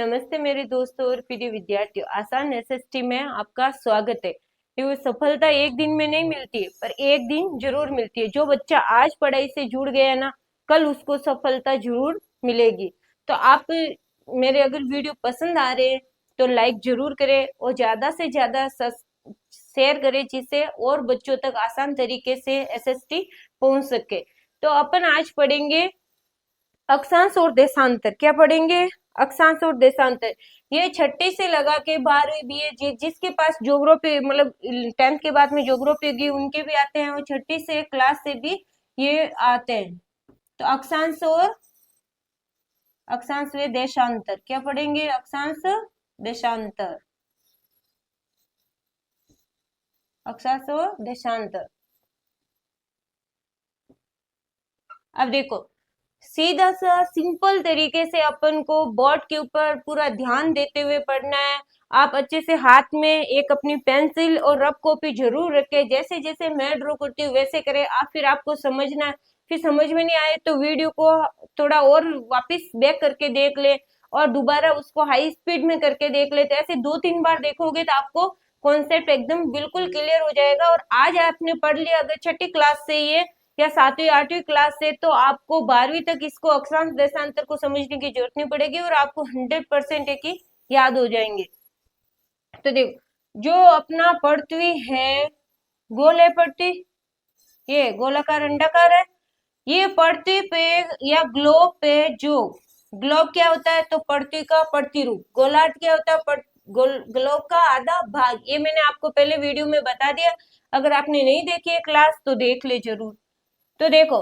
नमस्ते मेरे दोस्तों और प्रिय विद्यार्थियों। आसान एसएसटी में आपका स्वागत है। ये सफलता एक दिन में नहीं मिलती है, पर एक दिन जरूर मिलती है। जो बच्चा आज पढ़ाई से जुड़ गया ना, कल उसको सफलता जरूर मिलेगी। तो आप मेरे अगर वीडियो पसंद आ रहे हैं तो लाइक जरूर करें और ज्यादा से ज्यादा शेयर करें, जिससे और बच्चों तक आसान तरीके से एसएसटी पहुंच सके। तो अपन आज पढ़ेंगे अक्षांश और देशांतर। क्या पढ़ेंगे? अक्षांश और देशांतर। ये छठी से लगा के 12वीं बीए जिसके पास ज्योग्राफी मतलब 10th के बाद में ज्योग्राफी होगी उनके भी आते हैं, और छठी से क्लास से भी ये आते हैं। तो अक्षांश व देशांतर क्या पढ़ेंगे? अक्षांश देशांतर, अक्षांश और देशांतर। अब देखो, सीधा सा सिंपल तरीके से अपन को बोर्ड के ऊपर पूरा ध्यान देते हुए पढ़ना है। आप अच्छे से हाथ में एक अपनी पेंसिल और रफ कॉपी जरूर रखें। जैसे जैसे मैं ड्रॉ करती हूँ वैसे करें आप। फिर आपको समझना है, फिर समझ में नहीं आए तो वीडियो को थोड़ा और वापस बैक करके देख ले और दोबारा उसको हाई स्पीड में करके देख ले। तो ऐसे 2-3 बार देखोगे तो आपको कॉन्सेप्ट एकदम बिल्कुल क्लियर हो जाएगा। और आज आपने पढ़ लिया अगर छठी क्लास से ये या 7वीं 8वीं क्लास से, तो आपको 12वीं तक इसको अक्षांश देशांतर को समझने की जरूरत नहीं पड़ेगी और आपको 100% है कि याद हो जाएंगे। तो देखो, जो अपना पृथ्वी है गोल है पृथ्वी, ये गोलाकार अंडाकार है। ये पृथ्वी पे या ग्लोब पे, जो ग्लोब क्या होता है? तो पृथ्वी का प्रतिरूप। गोलार्ध क्या होता है? ग्लोब का आधा भाग। ये मैंने आपको पहले वीडियो में बता दिया। अगर आपने नहीं देखी है क्लास तो देख ले जरूर। तो देखो,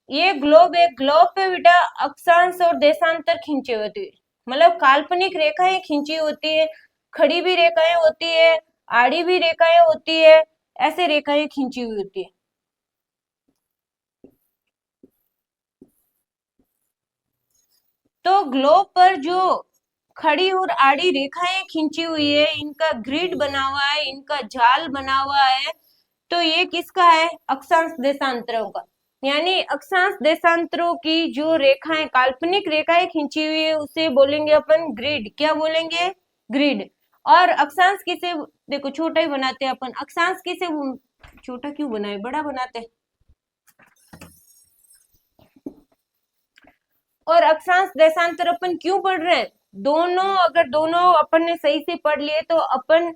ये ग्लोब है। ग्लोब पे बेटा अक्षांश और देशांतर खींचे होते हैं, मतलब काल्पनिक रेखाएं खींची होती है। खड़ी भी रेखाएं होती है, आड़ी भी रेखाएं होती है, ऐसे रेखाएं खींची हुई होती है। तो ग्लोब पर जो खड़ी और आड़ी रेखाएं खींची हुई है, इनका ग्रिड बना हुआ है, इनका जाल बना हुआ है। तो ये किसका है? अक्षांश देशांतरों का। यानी अक्षांश देशांतरों की जो रेखाएं, काल्पनिक रेखाएं खींची हुई है, उसे बोलेंगे अपन ग्रिड। क्या बोलेंगे? ग्रिड। और अक्षांश किसे, देखो छोटा ही बनाते हैं अपन। अक्षांश किसे, छोटा क्यों बनाए, बड़ा बनाते हैं। और अक्षांश देशांतर अपन क्यों पढ़ रहे हैं? दोनों, अगर दोनों अपन ने सही से पढ़ लिए तो अपन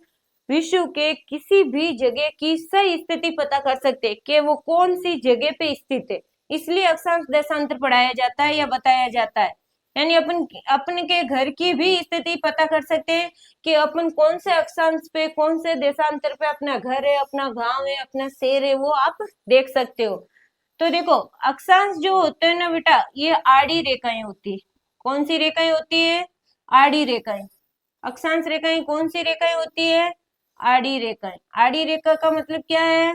विश्व के किसी भी जगह की सही स्थिति पता कर सकते हैं कि वो कौन सी जगह पे स्थित है। इसलिए अक्षांश देशांतर पढ़ाया जाता है या बताया जाता है। यानी अपन के घर की भी स्थिति पता कर सकते हैं कि अपन कौन से अक्षांश पे, कौन से देशांतर पे अपना घर है, अपना गांव है, अपना शहर है, वो आप देख सकते हो। तो देखो, अक्षांश जो होते हैं ना बेटा, ये आड़ी रेखाएं होती है। कौन सी रेखाएं होती है? आड़ी रेखाएं। अक्षांश रेखाएं कौन सी रेखाएं होती है? आड़ी रेखाएं। आड़ी रेखा का मतलब क्या है?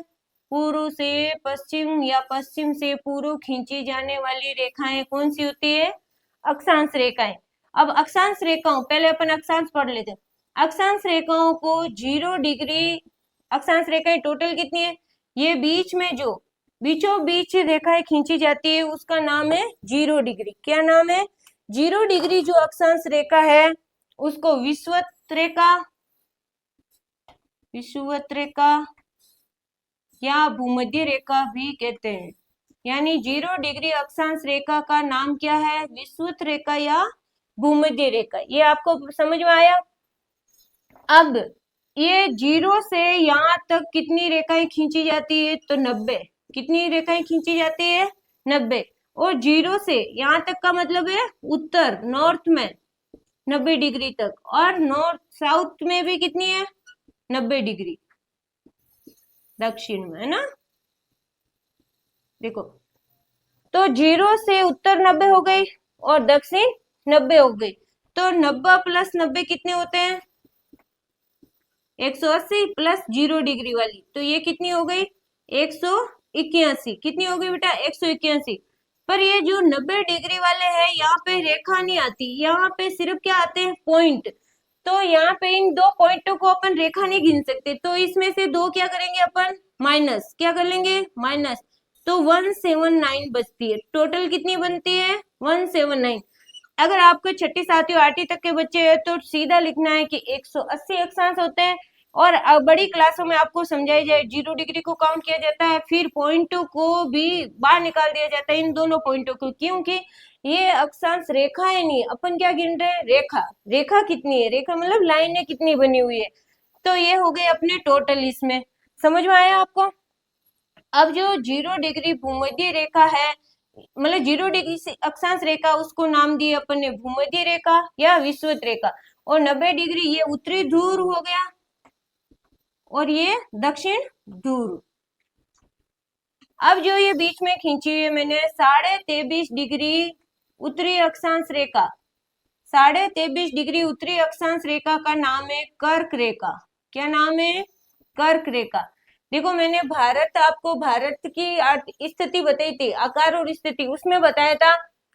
पूर्व से पश्चिम या पश्चिम से पूर्व खींची जाने वाली रेखाएं कौन सी होती है? अक्षांश रेखाएं। अब अक्षांश रेखाओं, पहले अपन अक्षांश पढ़ लेते हैं। अक्षांश रेखाओं को 0 डिग्री, अक्षांश रेखाएं टोटल कितनी है? ये बीच में जो बीचों बीच रेखाएं खींची जाती है उसका नाम है 0 डिग्री। क्या नाम है? 0 डिग्री जो अक्षांश रेखा है उसको विषुवत रेखा, विषुवत रेखा या भूमध्य रेखा भी कहते हैं। यानी 0 डिग्री अक्षांश रेखा का नाम क्या है? विषुवत रेखा या भूमध्य रेखा। ये आपको समझ में आया? अब ये 0 से यहाँ तक कितनी रेखाएं खींची जाती है? तो 90। कितनी रेखाएं खींची जाती है? 90। और 0 से यहाँ तक का मतलब है उत्तर, नॉर्थ में 90 डिग्री तक, और नॉर्थ साउथ में भी कितनी है? 90 डिग्री, दक्षिण में, है ना। देखो, तो 0 से उत्तर 90 हो गई और दक्षिण 90 हो गई। तो 90 + 90 कितने होते हैं? 180 प्लस 0 डिग्री वाली, तो ये कितनी हो गई? 181। कितनी हो गई बेटा? 181। पर ये जो 90 डिग्री वाले हैं यहाँ पे रेखा नहीं आती, यहाँ पे सिर्फ क्या आते हैं? पॉइंट। तो यहाँ पे इन दो पॉइंटों को अपन रेखा नहीं गिन सकते, तो इसमें से दो क्या करेंगे अपन? माइनस। क्या कर लेंगे? माइनस। तो 179 बचती है। टोटल कितनी बनती है? 179। अगर आपको छठी सातवीं आठवीं तक के बच्चे हैं तो सीधा लिखना है कि 180 अक्षांश होते हैं। और बड़ी क्लासों में आपको समझाई जाए 0 डिग्री को काउंट किया जाता है, फिर पॉइंटों को भी बाहर निकाल दिया जाता है, इन दोनों पॉइंटों को, क्योंकि ये अक्षांश रेखाएं नहीं, अपन क्या गिन रहे हैं, रेखा। रेखा कितनी है, रेखा मतलब लाइनें कितनी बनी हुई है। तो ये हो गए अपने टोटल, इसमें समझ में आया आपको। अब जो 0 डिग्री भूमध्य रेखा है, मतलब 0 डिग्री से अक्षांश रेखा, उसको नाम दिए अपन ने भूमध्य रेखा या विषुवत रेखा। और 90 डिग्री ये उत्तरी ध्रुव हो गया, और ये दक्षिण ध्रुव। अब जो ये बीच में खींची हुई है मैंने 23.5 डिग्री उत्तरी अक्षांश रेखा, 23.5 डिग्री उत्तरी अक्षांश रेखा का नाम है कर्क रेखा। क्या नाम है, कर्क रेखा। देखो मैंने भारत, आपको भारत की स्थिति बताई थी, आकार और स्थिति, उसमें बताया था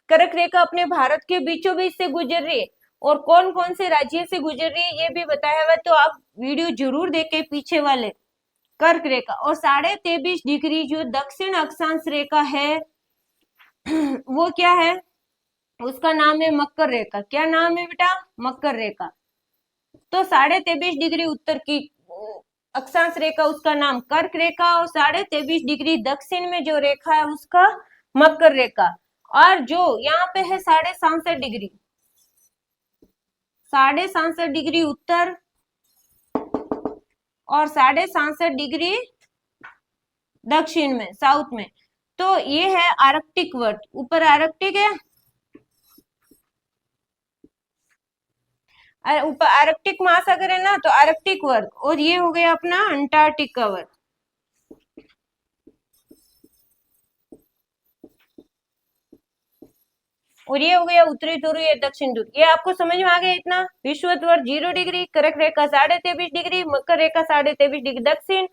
कर्क रेखा अपने भारत के बीचों बीच से गुजर रही है, और कौन कौन से राज्य से गुजर रही है ये भी बताया हुआ। तो आप वीडियो जरूर देखें पीछे वाले, कर्क रेखा। और 23.5 डिग्री जो दक्षिण अक्षांश रेखा है वो क्या है, उसका नाम है मकर रेखा। क्या नाम है बेटा, मकर रेखा। तो 23.5 डिग्री उत्तर की अक्षांश रेखा, उसका नाम कर्क रेखा, और 23.5 डिग्री दक्षिण में जो रेखा है उसका मकर रेखा। और जो यहाँ पे है 67.5 डिग्री, 67.5 डिग्री उत्तर और 67.5 डिग्री दक्षिण में, साउथ में। तो ये है आर्कटिक वर्त, ऊपर आर्कटिक है, ऊपर आर्कटिक महासागर है ना, तो आर्कटिक वर्त। और ये हो गया अपना अंटार्कटिक वर्त, और ये हो गया उत्तरी ध्रुव या दक्षिण ध्रुव। ये आपको समझ में आ गया इतना। विषुवत वर्त 0 डिग्री, कर्क रेखा 23.5 डिग्री, मकर रेखा 23.5 डिग्री दक्षिण,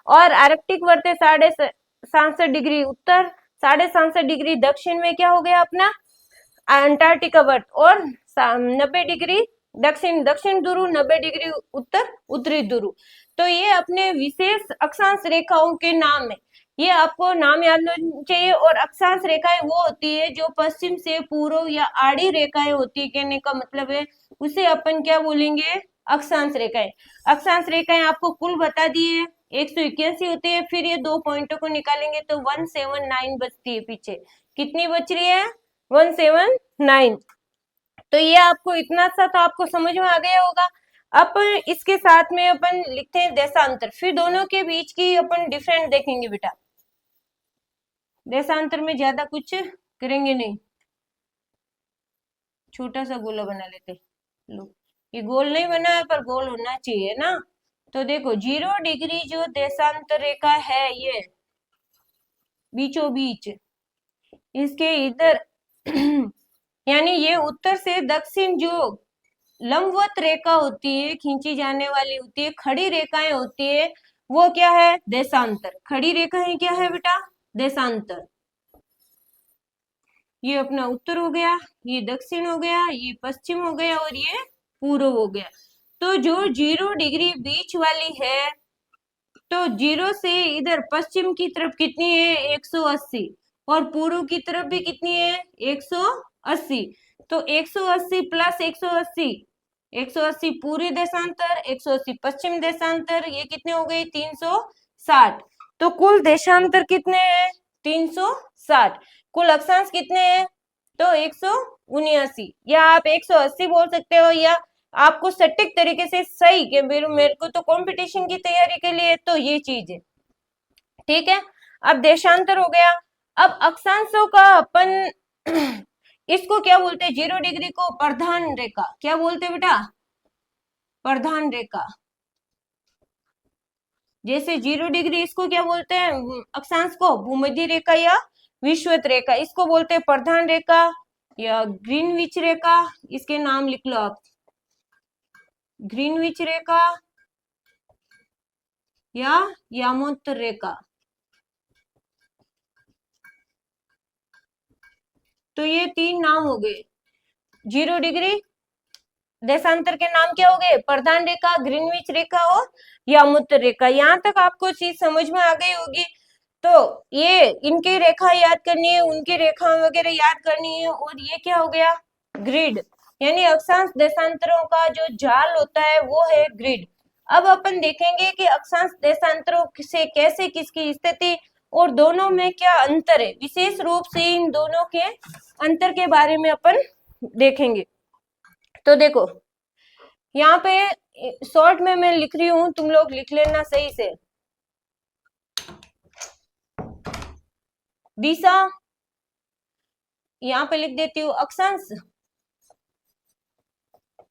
और आर्कटिक वर्त है 67.5 डिग्री उत्तर, 67.5 डिग्री दक्षिण में क्या हो गया अपना अंटार्कटिका वर्त, और 90 डिग्री दक्षिण, दक्षिण ध्रुव, 90 डिग्री उत्तर, उत्तरी ध्रुव। तो ये अपने विशेष अक्षांश रेखाओं के नाम है, ये आपको नाम याद होना चाहिए। और अक्षांश रेखाएं वो होती है जो पश्चिम से पूर्व या आड़ी रेखाएं होती है, कहने का मतलब है उसे अपन क्या बोलेंगे, अक्षांश रेखाएं। अक्षांश रेखाएं आपको कुल बता दी है 181 होती है, फिर ये दो पॉइंटों को निकालेंगे तो 179 बचती है, पीछे कितनी बच रही है, 179। तो ये आपको इतना सा तो आपको समझ में आ गया होगा। अब इसके साथ में अपन लिखते हैं देशांतर, फिर दोनों के बीच की अपन डिफरेंस देखेंगे बेटा। देशांतर में ज्यादा कुछ करेंगे नहीं, छोटा सा गोला बना लेते। लो, ये गोल नहीं बना है पर गोल होना चाहिए ना। तो देखो 0 डिग्री जो देशांतर रेखा है, ये बीचों बीच इसके इधर यानी ये उत्तर से दक्षिण जो लंबवत रेखा होती है, खींची जाने वाली होती है, खड़ी रेखाएं होती है, वो क्या है, देशांतर। खड़ी रेखाएं क्या है बेटा, देशांतर। ये अपना उत्तर हो गया, ये दक्षिण हो गया, ये पश्चिम हो गया, और ये पूर्व हो गया। तो जो 0 डिग्री बीच वाली है, तो 0 से इधर पश्चिम की तरफ कितनी है, 180, और पूर्व की तरफ भी कितनी है, 180। तो 180 प्लस 180, 180 पूर्वी देशांतर, 180 पश्चिम देशांतर, ये कितने हो गए, 360। तो कुल देशांतर कितने हैं, 360। कुल अक्षांश कितने हैं, तो 179, या आप 180 बोल सकते हो, या आपको सटीक तरीके से सही कि मेरे को तो कंपटीशन की तैयारी के लिए तो ये चीज है, ठीक है। अब देशांतर हो गया। अब अक्षांशों का अपन इसको क्या बोलते हैं, 0 डिग्री को प्रधान रेखा, क्या बोलते हैं बेटा, प्रधान रेखा। जैसे 0 डिग्री इसको क्या बोलते हैं, अक्षांश को भूमध्य रेखा या विषुवत रेखा, इसको बोलते हैं प्रधान रेखा या ग्रीनविच रेखा। इसके नाम लिख लो आप, ग्रीनविच रेखा या यामोत्तर रेखा। तो ये तीन नाम हो गए। 0 डिग्री देशांतर के नाम क्या हो गए, प्रधान रेखा, ग्रीनविच रेखा और यामोत्तर रेखा। यहाँ तक आपको चीज समझ में आ गई होगी। तो ये इनकी रेखा याद करनी है, उनकी रेखा वगैरह याद करनी है। और ये क्या हो गया, ग्रिड, यानी अक्षांश देशांतरों का जो जाल होता है वो है ग्रिड। अब अपन देखेंगे कि अक्षांश देशांतरों से कैसे किसकी स्थिति और दोनों में क्या अंतर है, विशेष रूप से इन दोनों के अंतर के बारे में अपन देखेंगे। तो देखो यहाँ पे शॉर्ट में मैं लिख रही हूं, तुम लोग लिख लेना सही से। दिशा यहाँ पे लिख देती हूँ अक्षांश,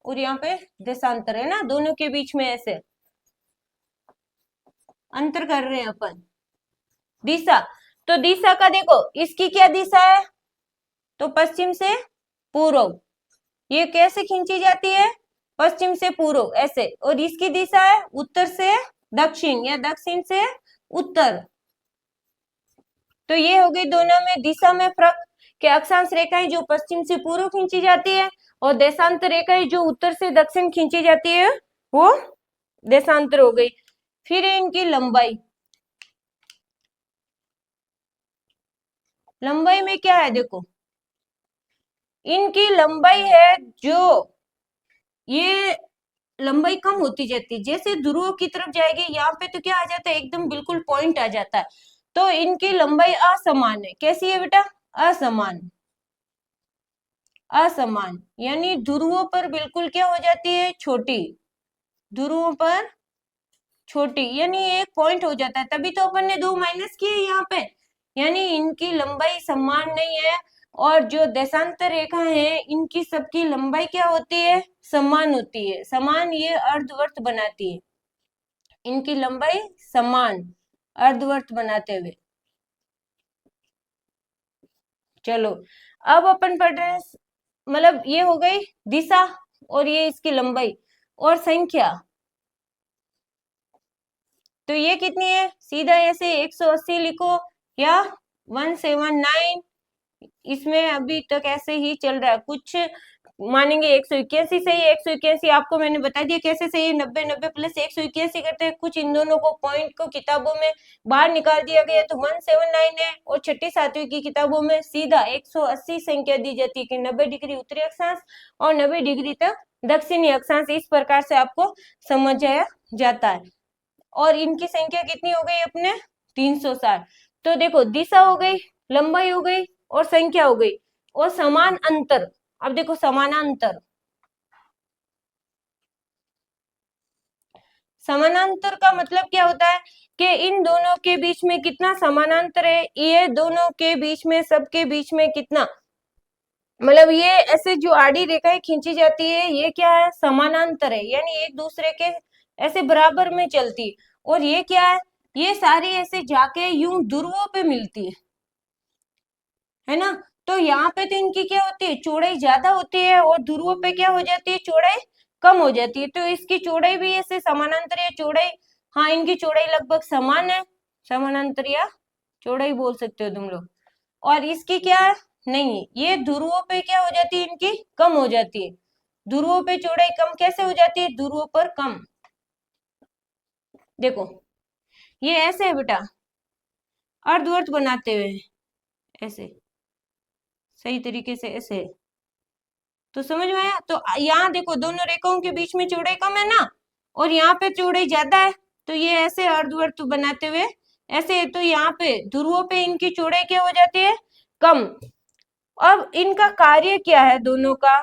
और यहाँ पे देशांतर है ना, दोनों के बीच में ऐसे अंतर कर रहे हैं अपन। दिशा, तो दिशा का देखो इसकी क्या दिशा है, तो पश्चिम से पूर्व, ये कैसे खींची जाती है, पश्चिम से पूर्व ऐसे, और इसकी दिशा है उत्तर से दक्षिण या दक्षिण से उत्तर। तो ये हो गई दोनों में दिशा में फर्क, कि अक्षांश रेखाएं जो पश्चिम से पूर्व खींची जाती है और देशांतर रेखाएं जो उत्तर से दक्षिण खींची जाती है वो देशांतर हो गई। फिर है इनकी लंबाई, लंबाई में क्या है देखो, इनकी लंबाई है जो ये लंबाई कम होती जाती है, जैसे ध्रुव की तरफ जाएगी यहाँ पे तो क्या आ जाता है, एकदम बिल्कुल पॉइंट आ जाता है। तो इनकी लंबाई असमान है, कैसी है बेटा, असमान, असमान, यानी ध्रुवों पर बिल्कुल क्या हो जाती है, छोटी, ध्रुवों पर छोटी, यानी एक पॉइंट हो जाता है, तभी तो अपन ने 2 माइनस किए यहाँ पे, यानी इनकी लंबाई समान नहीं है। और जो देशांतर रेखा है इनकी सबकी लंबाई क्या होती है, समान होती है, समान, ये अर्धवृत्त बनाती है, इनकी लंबाई समान अर्धवृत्त बनाते हुए। चलो अब अपन पढ़ रहे हैं, मतलब ये हो गई दिशा और ये इसकी लंबाई और संख्या। तो ये कितनी है, सीधा ऐसे 180 लिखो या 179, इसमें अभी तक ऐसे ही चल रहा है, कुछ मानेंगे 181 सही है, 181 आपको मैंने बता दिया कैसे सही है, 90 90 प्लस 181 करते हैं, कुछ इन दोनों को पॉइंट को किताबों में बाहर निकाल दिया गया तो 179 है, और छठी सातवीं की किताबों में सीधा 180 संख्या दी जाती है कि 90 डिग्री उत्तरी अक्षांश और 90 डिग्री तक दक्षिणी अक्षांश, इस प्रकार से आपको समझाया जाता है। और इनकी संख्या कितनी हो गई अपने 360। तो देखो दिशा हो गई, लंबाई हो गई और संख्या हो गई, और समान अंतर। अब देखो समानांतर, समानांतर का मतलब क्या होता है कि इन दोनों के बीच में कितना समानांतर है, ये दोनों के बीच में, सबके बीच में कितना, मतलब ये ऐसे जो आड़ी रेखाएं खींची जाती है ये क्या है, समानांतर है, यानी एक दूसरे के ऐसे बराबर में चलती है। और ये क्या है, ये सारी ऐसे जाके यूं ध्रुवों पे मिलती है ना। तो यहाँ पे तो इनकी क्या होती है, चौड़ाई ज्यादा होती है, और ध्रुवों पे क्या हो जाती है, चौड़ाई कम हो जाती है। तो इसकी चौड़ाई भी ऐसे समानांतर या चौड़ाई, हाँ इनकी चौड़ाई लगभग समान है, समानांतर या चौड़ाई बोल सकते हो तुम लोग। और इसकी क्या है, नहीं, ये ध्रुवों पे क्या हो जाती है, इनकी कम हो जाती है। ध्रुवों पे चौड़ाई कम कैसे हो जाती है, ध्रुवों पर कम। देखो ये ऐसे है बेटा, अर्धवृत्त बनाते हुए ऐसे, सही तरीके से ऐसे, तो समझ में आया। तो यहाँ देखो दोनों रेखाओं के बीच में चौड़ाई कम है ना, और यहाँ पे चौड़ाई ज्यादा है, तो ये ऐसे अर्धवृत्त बनाते हुए ऐसे, तो यहाँ पे ध्रुवों पे इनकी चौड़ाई क्या हो जाती है, कम। अब इनका कार्य क्या है दोनों का,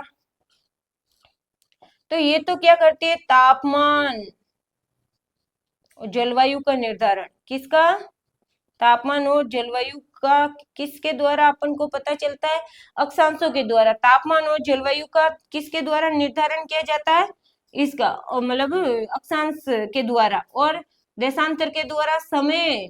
तो ये तो क्या करती है, तापमान और जलवायु का निर्धारण, किसका, तापमान और जलवायु का, किसके द्वारा अपन को पता चलता है, अक्षांशों के द्वारा। तापमान और जलवायु का किसके द्वारा निर्धारण किया जाता है, इसका मतलब अक्षांश के द्वारा। और देशांतर के द्वारा समय,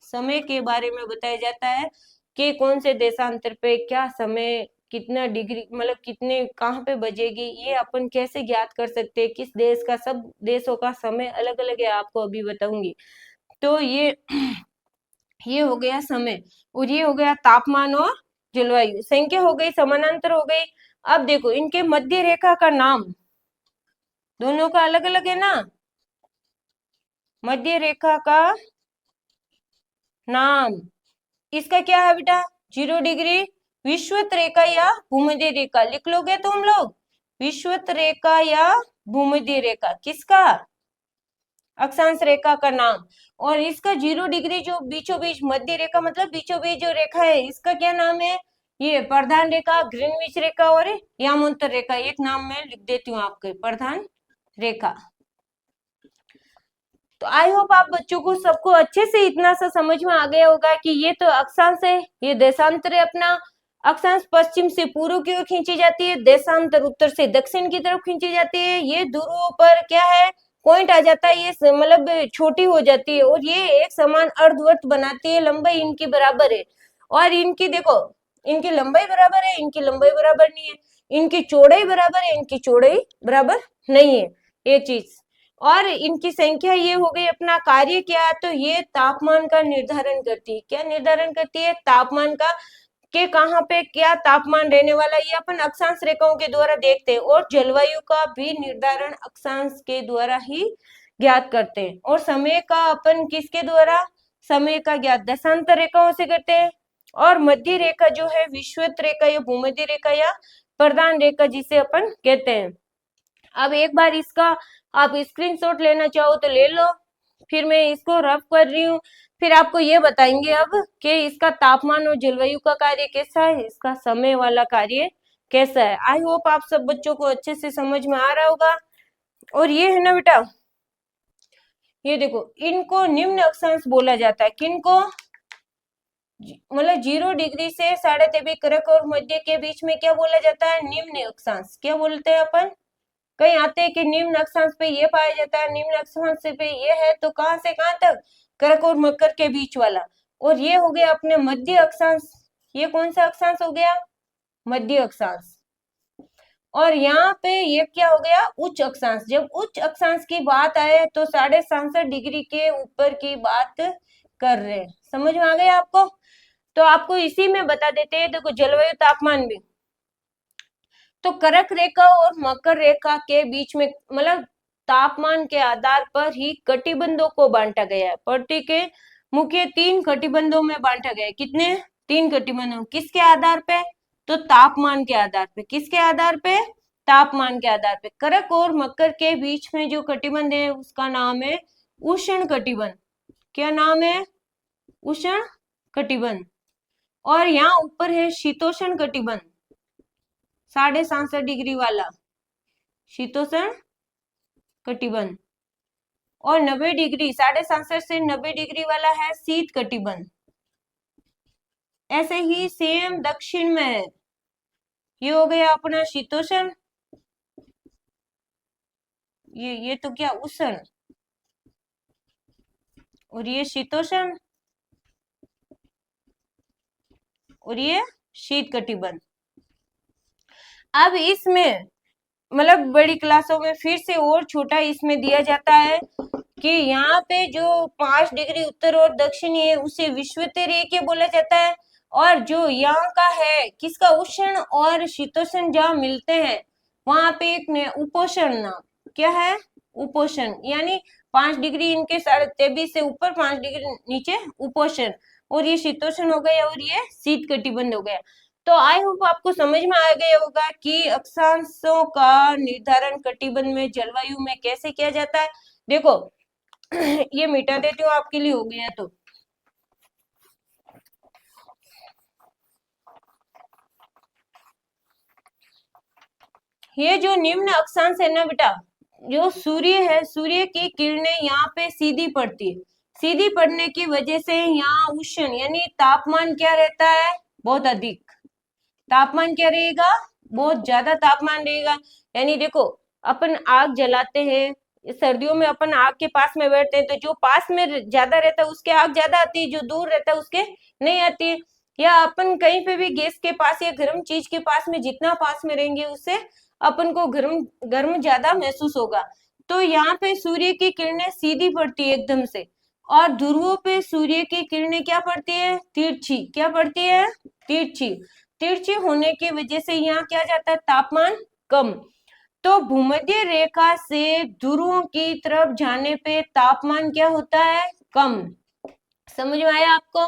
समय के बारे में बताया जाता है कि कौन से देशांतर पे क्या समय, कितना डिग्री, मतलब कितने कहाँ पे बजेगी, ये अपन कैसे ज्ञात कर सकते हैं, किस देश का, सब देशों का समय अलग अलग है, आपको अभी बताऊंगी। तो ये हो गया समय, और ये हो गया तापमान और जलवायु। संख्या हो गई, समानांतर हो गई। अब देखो इनके मध्य रेखा का नाम दोनों का अलग अलग है ना, मध्य रेखा का नाम, इसका क्या है बेटा, 0 डिग्री विषुवत रेखा या भूमध्य रेखा, लिख लोगे तुम लोग, विषुवत रेखा या भूमध्य रेखा, किसका, अक्षांश रेखा का नाम। और इसका 0 डिग्री जो बीचों बीच मध्य रेखा मतलब बीचों बीच जो रेखा है इसका क्या नाम है, ये प्रधान रेखा, ग्रीनविच रेखा और यामोत्तर रेखा। एक नाम मैं लिख देती हूँ आपके, प्रधान रेखा। तो आई होप आप बच्चों को सबको अच्छे से इतना सा समझ में आ गया होगा कि ये तो अक्षांश है, ये देशांतर है अपना। अक्षांश पश्चिम से पूर्व की ओर खींची जाती है, देशांतर उत्तर से दक्षिण की तरफ खींची जाती है। ये ध्रुवों पर क्या है, पॉइंट आ जाता है, ये मतलब छोटी हो जाती है और ये एक समान अर्धवृत्त बनाती है, लंबाई इनकी बराबर है। और इनकी देखो, इनकी लंबाई बराबर है, इनकी लंबाई बराबर नहीं है, इनकी चौड़ाई बराबर है, इनकी चौड़ाई बराबर नहीं है, ये चीज। और इनकी संख्या ये हो गई। अपना कार्य क्या, तो ये तापमान का निर्धारण करती है। क्या निर्धारण करती है, तापमान का, के कहाँ पे क्या तापमान रहने वाला, ये अपन अक्षांश रेखाओं के द्वारा देखते हैं। और जलवायु का भी निर्धारण अक्षांश के द्वारा ही ज्ञात करते हैं। और समय का अपन किसके द्वारा, समय का ज्ञात देशांतर रेखाओं से करते हैं। और मध्य रेखा जो है विषुवत रेखा या भूमध्य रेखा या प्रधान रेखा जिसे अपन कहते हैं। अब एक बार इसका आप स्क्रीनशॉट लेना चाहो तो ले लो, फिर मैं इसको रफ कर रही हूँ। फिर आपको ये बताएंगे अब कि इसका तापमान और जलवायु का कार्य कैसा है, इसका समय वाला कार्य कैसा है। आई होप आप सब बच्चों को अच्छे से समझ में आ रहा होगा। और ये है ना बेटा, ये देखो, इनको निम्न अक्षांश बोला जाता है। किनको, मतलब 0 डिग्री से 23.5 कर्क और मध्य के बीच में क्या बोला जाता है, निम्न अक्षांश। क्या बोलते हैं अपन, कहीं आते हैं कि निम्न अक्षांश पे ये पाया जाता है, निम्न अक्षांश पे ये है, तो कहां से कहां तक, कर्क और मकर के बीच वाला। और ये हो गया अपने मध्य अक्षांश। ये कौन सा अक्षांश हो गया, मध्य अक्षांश। और यहाँ पे ये क्या हो गया, उच्च अक्षांश। जब उच्च अक्षांश की बात आए तो 67.5 डिग्री के ऊपर की बात कर रहे हैं। समझ में आ गया आपको। तो आपको इसी में बता देते हैं, देखो जलवायु तापमान भी, तो कर्क रेखा और मकर रेखा के बीच में मतलब तापमान के आधार पर ही कटिबंधों को बांटा गया है। पृथ्वी के मुख्य 3 कटिबंधों में बांटा गया है। कितने, 3 कटिबंधों, किसके आधार पे, तो तापमान के आधार पे। किसके आधार पे, तापमान के आधार पे। कर्क और मकर के बीच में जो कटिबंध है उसका नाम है उष्ण कटिबंध। क्या नाम है, उष्ण कटिबंध। और यहाँ ऊपर है शीतोष्ण कटिबंध, 67.5 डिग्री वाला शीतोष्ण कटिबंध। और 90 डिग्री, 67.5 से 90 डिग्री वाला है शीत कटिबंध। ऐसे ही सेम दक्षिण में है, ये हो गया अपना शीतोष्ण, ये तो क्या उष्ण, और ये शीतोष्ण, और ये शीत कटिबंध। अब इसमें मतलब बड़ी क्लासों में फिर से और छोटा इसमें दिया जाता है कि यहाँ पे जो 5 डिग्री उत्तर और दक्षिणी है उसे विषुवतीय रेखा बोला जाता है। और जो यहाँ का है किसका, उष्ण और शीतोष्ण जहाँ मिलते हैं वहां पे एक उपोष्ण नाम, क्या है, उपोष्ण। यानी 5 डिग्री इनके 23.5 से ऊपर, 5 डिग्री नीचे उपोष्ण, और ये शीतोष्ण हो गया और ये शीत कटिबंध हो गया। तो आई होप आपको समझ में आ गया होगा कि अक्षांशों का निर्धारण कटिबंध में, जलवायु में कैसे किया जाता है। देखो ये मिटा देती हूँ आपके लिए, हो गया। तो ये जो निम्न अक्षांश है ना बेटा, जो सूर्य है, सूर्य की किरणें यहाँ पे सीधी पड़ती है। सीधी पड़ने की वजह से यहाँ उष्ण यानी तापमान क्या रहता है, बहुत अधिक। तापमान क्या रहेगा, बहुत ज्यादा तापमान रहेगा। यानी देखो, अपन आग जलाते हैं, सर्दियों में अपन आग के पास में बैठते हैं, तो जो पास में ज्यादा रहता है उसके आग ज्यादा आती है, जो दूर रहता है उसके नहीं आती है। या अपन कहीं पे भी गैस के पास या गर्म चीज के पास में जितना पास में रहेंगे उससे अपन को गर्म गर्म ज्यादा महसूस होगा। तो यहाँ पे सूर्य की किरणें सीधी पड़ती है एकदम से, और ध्रुवों पे सूर्य की किरणें क्या पड़ती है, तिरछी। क्या पड़ती है, तिरछी। तिरछी होने की वजह से यहाँ क्या जाता है, तापमान कम। तो भूमध्य रेखा से ध्रुवों की तरफ जाने पे तापमान क्या होता है, कम। समझ में आया आपको।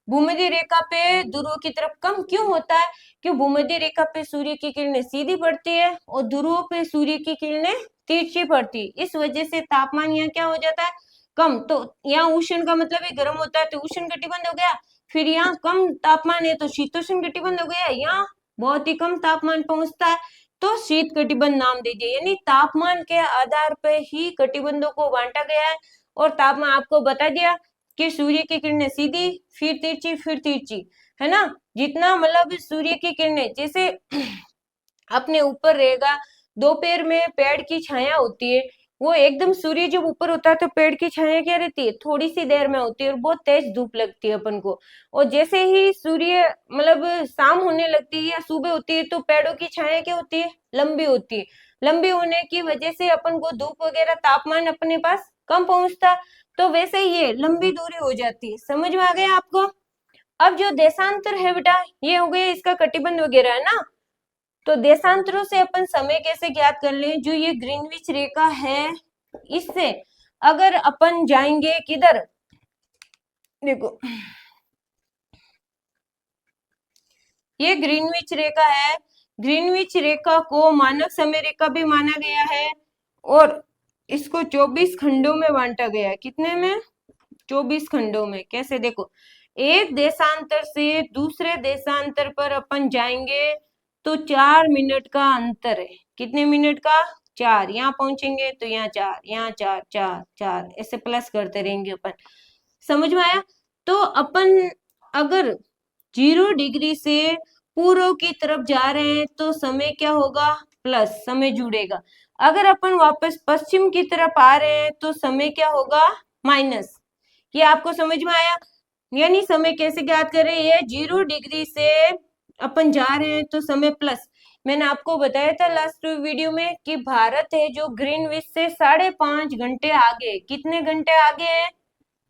भूमध्य रेखा पे ध्रुवों की तरफ कम क्यों होता है? क्यों भूमध्य रेखा पे सूर्य की किरणें सीधी पड़ती है और ध्रुवों पे सूर्य की किरणें तिरछी पड़ती है, इस वजह से तापमान यहाँ क्या हो जाता है? कम। तो यहाँ उष्ण का मतलब है गर्म होता है, तो उष्ण कटिबंध हो गया। फिर यहाँ कम तापमान है तो शीतोष्ण कटिबंध हो गया। यहाँ बहुत ही कम तापमान पहुंचता है तो शीत कटिबंध नाम दे दिया। यानी तापमान के आधार पर ही कटिबंधों को बांटा गया है। और तापमान आपको बता दिया कि सूर्य की किरणें सीधी, फिर तिरछी, है ना। जितना मतलब सूर्य की किरणें जैसे अपने ऊपर रहेगा, दोपहर में पेड़ की छाया होती है, वो एकदम सूर्य जब ऊपर होता है तो पेड़ की छाया क्या रहती है? थोड़ी सी देर में होती है और बहुत तेज धूप लगती है अपन को। और जैसे ही सूर्य मतलब शाम होने लगती है या सुबह होती है तो पेड़ों की छाया क्या होती है? लंबी होती है। लंबी होने की वजह से अपन को धूप वगैरह तापमान अपने पास कम पहुंचता। तो वैसे ही ये लंबी दूरी हो जाती है। समझ में आ गया आपको? अब जो देशांतर है बेटा, ये हो गया इसका कटिबंध वगैरह, है ना। तो देशांतरों से अपन समय कैसे ज्ञात कर लें? जो ये ग्रीनविच रेखा है, इससे अगर अपन जाएंगे किधर, देखो ये ग्रीनविच रेखा है। ग्रीनविच रेखा को मानक समय रेखा भी माना गया है और इसको 24 खंडों में बांटा गया है। कितने में? 24 खंडों में। कैसे? देखो, एक देशांतर से दूसरे देशांतर पर अपन जाएंगे तो 4 मिनट का अंतर है। कितने मिनट का? 4। यहाँ पहुंचेंगे तो यहाँ 4, यहाँ 4, 4, 4, ऐसे प्लस करते रहेंगे अपन। समझ में आया? तो अपन अगर 0 डिग्री से पूर्व की तरफ जा रहे हैं तो समय क्या होगा? प्लस, समय जुड़ेगा। अगर अपन वापस पश्चिम की तरफ आ रहे हैं तो समय क्या होगा? माइनस। ये आपको समझ में आया? यानी समय कैसे ज्ञात करें? ये 0 डिग्री से अपन जा रहे हैं तो समय प्लस। मैंने आपको बताया था लास्ट वीडियो में कि भारत है जो ग्रीनविच से 5.5 घंटे आगे। कितने घंटे आगे है?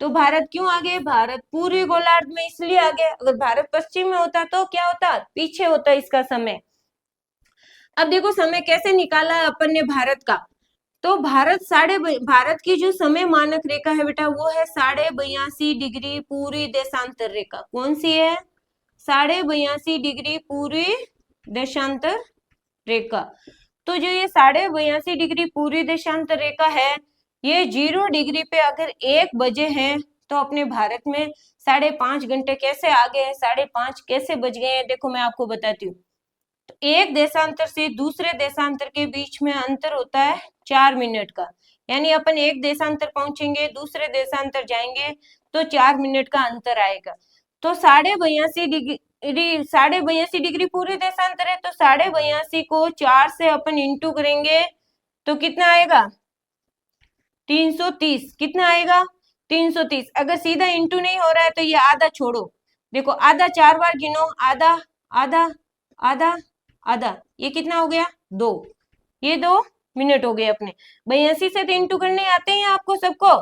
तो भारत क्यों आगे? भारत पूरे गोलार्ध में इसलिए आगे। अगर भारत पश्चिम में होता तो क्या होता? पीछे होता इसका समय। अब देखो समय कैसे निकाला है अपन ने भारत का। तो भारत की जो समय मानक रेखा है बेटा वो है 82.5 डिग्री पूरी देशांतर रेखा। कौन सी है? 82.5 डिग्री पूरी देशांतर रेखा। तो जो ये 82.5 डिग्री पूरी देशांतर रेखा है, ये 0 डिग्री पे अगर 1 बजे है तो अपने भारत में 5.5 घंटे कैसे आगे है? 5.5 कैसे बज गए हैं? देखो मैं आपको बताती हूँ। तो एक देशांतर से दूसरे देशांतर के बीच में अंतर होता है 4 मिनट का। यानी अपन एक देशांतर पहुंचेंगे, दूसरे देशांतर जाएंगे तो 4 मिनट का अंतर आएगा। तो 82.5 डिग्री पूरे देशांतर है, तो 82.5 को 4 से अपन इंटू करेंगे तो कितना आएगा? 330। कितना आएगा? 330। अगर सीधा इंटू नहीं हो रहा है तो ये आधा छोड़ो। देखो आधा 4 बार गिनो, आधा, आधा, आधा, आधा, ये कितना हो गया? 2। ये 2 मिनट हो गए अपने। 82 से तो इंटू करने आते हैं आपको सबको।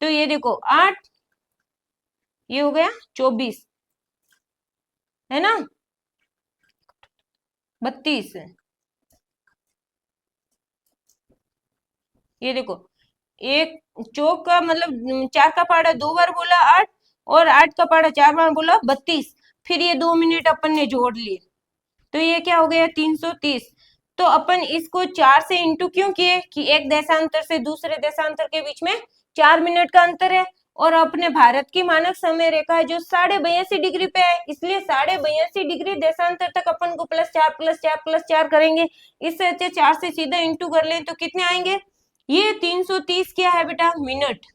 तो ये देखो 8, ये हो गया 24, है ना, 32। ये देखो, एक चौक का मतलब 4 का पहाड़ा 2 बार बोला 8, और 8 का पहाड़ा 4 बार बोला 32। फिर ये 2 मिनट अपन ने जोड़ लिए तो ये क्या हो गया? 330। तो अपन इसको 4 से इंटू क्यों किए? कि एक देशांतर से दूसरे देशांतर के बीच में 4 मिनट का अंतर है और अपने भारत की मानक समय रेखा है जो 82.5 डिग्री पे है, इसलिए 82.5 डिग्री देशांतर तक अपन को +4 +4 +4 करेंगे। इससे अच्छे 4 से सीधा इंटू कर लें तो कितने आएंगे? ये 330 क्या है बेटा? मिनट।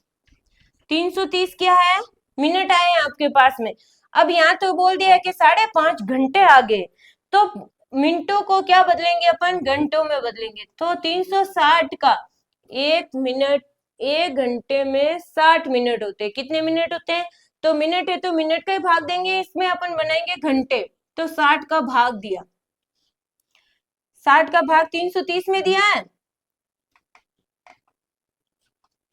330 क्या है? मिनट आए हैं आपके पास में। अब यहाँ तो बोल दिया है कि 5.5 घंटे आगे, तो मिनटों को क्या बदलेंगे अपन? घंटों में बदलेंगे। तो 360 का 1 मिनट, 1 घंटे में 60 मिनट होते हैं। कितने मिनट होते हैं? तो मिनट है तो मिनट का ही भाग देंगे, इसमें अपन बनाएंगे घंटे। तो 60 का भाग दिया, 60 का भाग 330 में दिया है।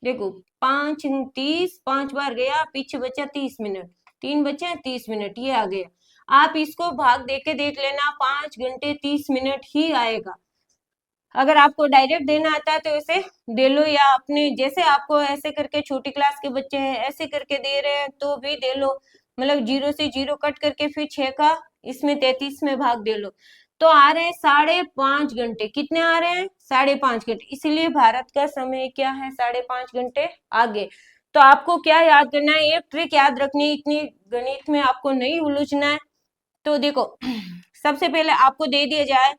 देखो 5 30, 5 बार गया, पीछे बचा 30 मिनट, 3 बचे 30 मिनट, ये आ गया। आप इसको भाग देके देख लेना, 5 घंटे 30 मिनट ही आएगा। अगर आपको डायरेक्ट देना आता है तो ऐसे दे लो, या अपने जैसे आपको ऐसे करके छोटी क्लास के बच्चे हैं ऐसे करके दे रहे हैं तो भी दे लो। मतलब 0 से 0 कट करके फिर 6 का इसमें 33 में भाग दे लो, तो आ रहे हैं 5.5 घंटे। कितने आ रहे हैं? 5.5 घंटे। इसीलिए भारत का समय क्या है? 5.5 घंटे आगे। तो आपको क्या याद करना है? एक ट्रिक याद रखनी है, इतनी गणित में आपको नहीं उलझना है। तो देखो सबसे पहले आपको दे दिया जाए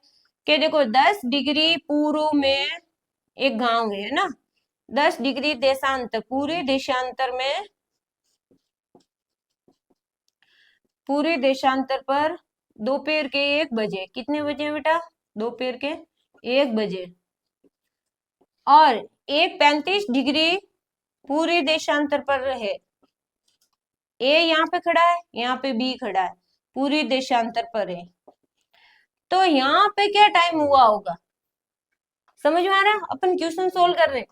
कि देखो 10 डिग्री पूर्व में एक गांव है ना, 10 डिग्री देशांतर, पूरे देशांतर में, पूरे देशांतर पर दोपहर के 1 बजे, कितने बजे बेटा? दोपहर के 1 बजे। और एक 35 डिग्री पूरे देशांतर पर रहे, ए यहाँ पे खड़ा है, यहाँ पे बी खड़ा है, पूरे देशांतर पर है, तो यहाँ पे क्या टाइम हुआ होगा? समझ में आ रहा है? अपन क्वेश्चन सोल्व कर रहे हैं।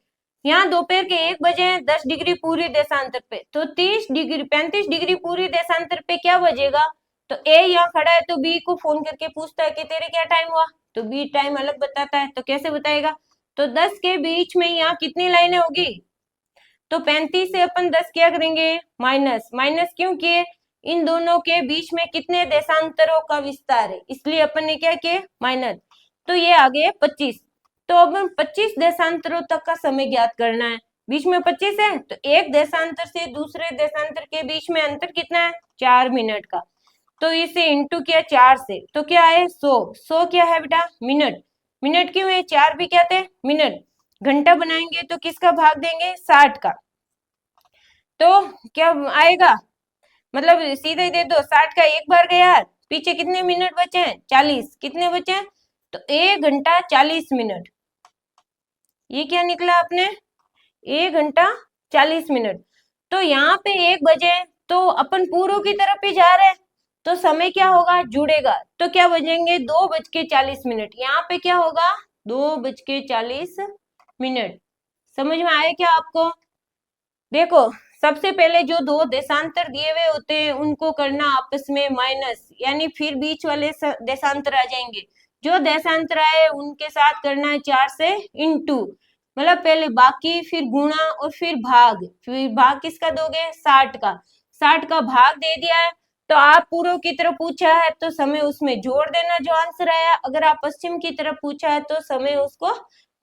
यहाँ दोपहर के 1 बजे हैं, 10 डिग्री पूरी देशांतर पे, तो 30 डिग्री 35 डिग्री पूरी देशांतर पे क्या बजेगा? तो ए यहाँ खड़ा है तो बी को फोन करके पूछता है कि तेरे क्या टाइम हुआ, तो बी टाइम अलग बताता है, तो कैसे बताएगा? तो 10 के बीच में यहाँ कितनी लाइनें होगी? तो 35 से अपन 10 क्या करेंगे? माइनस। माइनस क्यों किए? इन दोनों के बीच में कितने देशांतरों का विस्तार है, इसलिए अपन ने क्या किया? माइनस। तो ये आ गए 25। तो अब 25 देशांतरों तक का समय ज्ञात करना है। बीच में 25 है, तो एक देशांतर से दूसरे देशांतर के बीच में अंतर कितना है? 4 मिनट का। तो इसे इंटू किया 4 से, तो क्या है? 100। 100 क्या है बेटा? मिनट। मिनट क्यों है? 4 भी क्या थे? मिनट। घंटा बनाएंगे तो किसका भाग देंगे? 60 का। तो क्या आएगा? मतलब सीधे ही दे दो, 60 का एक बार गया, पीछे कितने मिनट बचे हैं? 40। कितने बचे हैं? तो 1 घंटा 40 मिनट। ये क्या निकला आपने? 1 घंटा 40 मिनट। तो यहाँ पे 1 बजे, तो अपन पूर्व की तरफ ही जा रहे हैं, तो समय क्या होगा? जुड़ेगा, तो क्या बजेंगे? 2:40 यहाँ पे क्या होगा? 2:40। समझ में आया क्या आपको? देखो सबसे पहले जो दो देशांतर दिए हुए होते हैं उनको करना आपस में माइनस, यानी फिर बीच वाले देशांतर आ जाएंगे। जो देशांतर आए उनके साथ करना है 4 से इंटू, मतलब पहले बाकी, फिर गुणा और फिर भाग। फिर भाग किसका दोगे? 60 का। 60 का भाग दे दिया है, तो आप पूर्व की तरफ पूछा है तो समय उसमें जोड़ देना जो आंसर आया। अगर आप पश्चिम की तरफ पूछा है तो समय उसको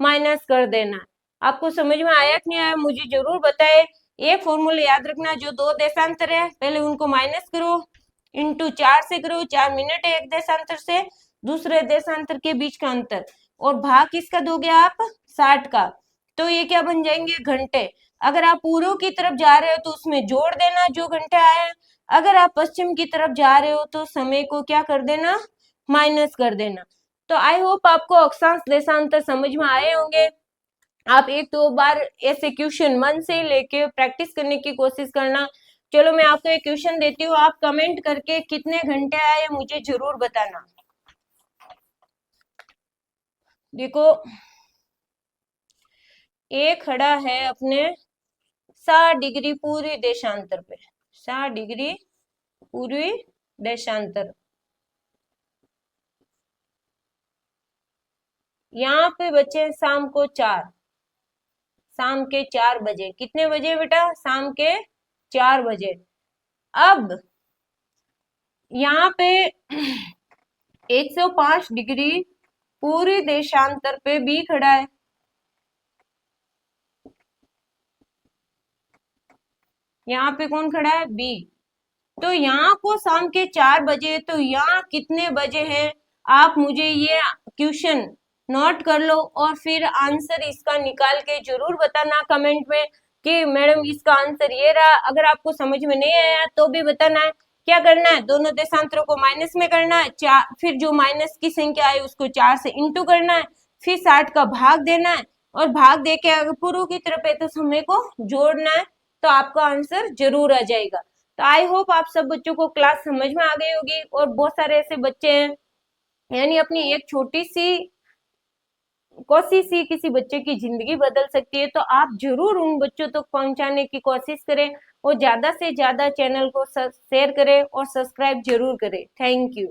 माइनस कर देना। आपको समझ में आया कि नहीं आया? मुझे जरूर बताए। एक फॉर्मूला याद रखना, जो दो देशांतर है पहले उनको माइनस करो, इंटू 4 से करो, 4 मिनट है एक देशांतर से दूसरे देशांतर के बीच का अंतर, और भाग किसका दोगे आप? 60 का। तो ये क्या बन जाएंगे? घंटे। अगर आप पूर्व की तरफ जा रहे हो तो उसमें जोड़ देना जो घंटे आए, अगर आप पश्चिम की तरफ जा रहे हो तो समय को क्या कर देना? माइनस कर देना। तो आई होप आपको अक्षांश देशांतर समझ में आए होंगे। आप एक दो बार ऐसे क्वेश्चन मन से लेके प्रैक्टिस करने की कोशिश करना। चलो मैं आपको एक क्वेश्चन देती हूँ, आप कमेंट करके कितने घंटे आए मुझे जरूर बताना। देखो एक खड़ा है अपने 60 डिग्री पूरी देशांतर पे, 60 डिग्री पूरी देशांतर, यहाँ पे बचे शाम को 4, शाम के 4 बजे। कितने बजे बेटा? शाम के 4 बजे। अब यहाँ पे 105 डिग्री पूरी देशांतर पे बी खड़ा है, यहाँ पे कौन खड़ा है? बी। तो यहाँ को शाम के 4 बजे, तो यहाँ कितने बजे हैं? आप मुझे ये क्वेश्चन नोट कर लो और फिर आंसर इसका निकाल के जरूर बताना कमेंट में कि मैडम इसका आंसर ये रहा। अगर आपको समझ में नहीं आया तो भी बताना है। क्या करना है? दोनों देशांतरों को माइनस में करना है, चार, फिर जो माइनस की संख्या है उसको 4 से इंटू करना है, फिर 60 का भाग देना है, और भाग दे के अगर पूर्व की तरफ है तो समय को जोड़ना है, तो आपका आंसर जरूर आ जाएगा। तो आई होप आप सब बच्चों को क्लास समझ में आ गई होगी। और बहुत सारे ऐसे बच्चे हैं, यानी अपनी एक छोटी सी कोशिश ही किसी बच्चे की जिंदगी बदल सकती है। तो आप जरूर उन बच्चों तक पहुंचाने की कोशिश करें और ज्यादा से ज्यादा चैनल को शेयर करें और सब्सक्राइब जरूर करें। Thank you.